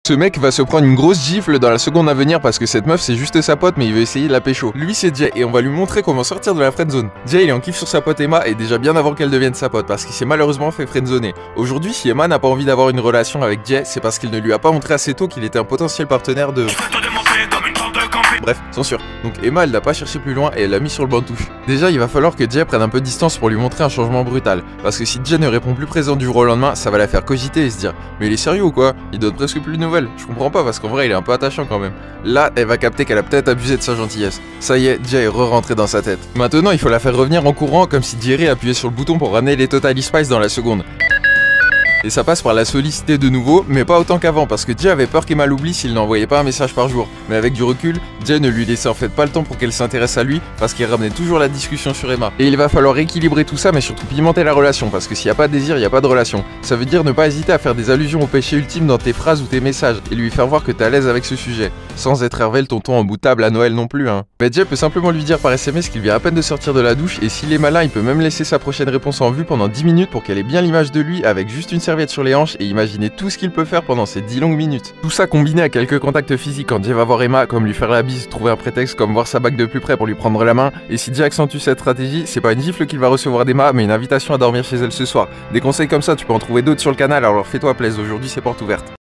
Ce mec va se prendre une grosse gifle dans la seconde à venir parce que cette meuf c'est juste sa pote mais il veut essayer de la pécho. Lui c'est Jay et on va lui montrer comment sortir de la friendzone. Jay il est en kiff sur sa pote Emma et déjà bien avant qu'elle devienne sa pote parce qu'il s'est malheureusement fait friendzoner. Aujourd'hui si Emma n'a pas envie d'avoir une relation avec Jay, c'est parce qu'il ne lui a pas montré assez tôt qu'il était un potentiel partenaire de... Bref, censure. Donc Emma elle n'a pas cherché plus loin et elle l'a mis sur le banc de touche. Déjà il va falloir que Jay prenne un peu de distance pour lui montrer un changement brutal. Parce que si Jay ne répond plus présent du jour au lendemain, ça va la faire cogiter et se dire mais il est sérieux ou quoi? Il donne presque plus de nouvelles. Je comprends pas parce qu'en vrai il est un peu attachant quand même. Là elle va capter qu'elle a peut-être abusé de sa gentillesse. Ça y est, Jay est re-rentré dans sa tête. Maintenant il faut la faire revenir en courant comme si Jerry appuyait sur le bouton pour ramener les Totally Spice dans la seconde. Et ça passe par la solliciter de nouveau, mais pas autant qu'avant, parce que Jay avait peur qu'Emma l'oublie s'il n'envoyait pas un message par jour. Mais avec du recul, Jay ne lui laissait en fait pas le temps pour qu'elle s'intéresse à lui, parce qu'il ramenait toujours la discussion sur Emma. Et il va falloir équilibrer tout ça, mais surtout pimenter la relation, parce que s'il n'y a pas de désir, il n'y a pas de relation. Ça veut dire ne pas hésiter à faire des allusions au péché ultime dans tes phrases ou tes messages, et lui faire voir que t'es à l'aise avec ce sujet. Sans être Hervé le tonton en bout de table à Noël non plus, hein. Mais Jay peut simplement lui dire par SMS qu'il vient à peine de sortir de la douche, et s'il est malin, il peut même laisser sa prochaine réponse en vue pendant 10 minutes pour qu'elle ait bien l'image de lui, avec juste une serviette sur les hanches, et imaginer tout ce qu'il peut faire pendant ces 10 longues minutes. Tout ça combiné à quelques contacts physiques quand Jay va voir Emma, comme lui faire la bise, trouver un prétexte comme voir sa bague de plus près pour lui prendre la main, et si Jay accentue cette stratégie, c'est pas une gifle qu'il va recevoir d'Emma, mais une invitation à dormir chez elle ce soir. Des conseils comme ça, tu peux en trouver d'autres sur le canal, alors fais-toi plaisir, aujourd'hui c'est porte ouverte.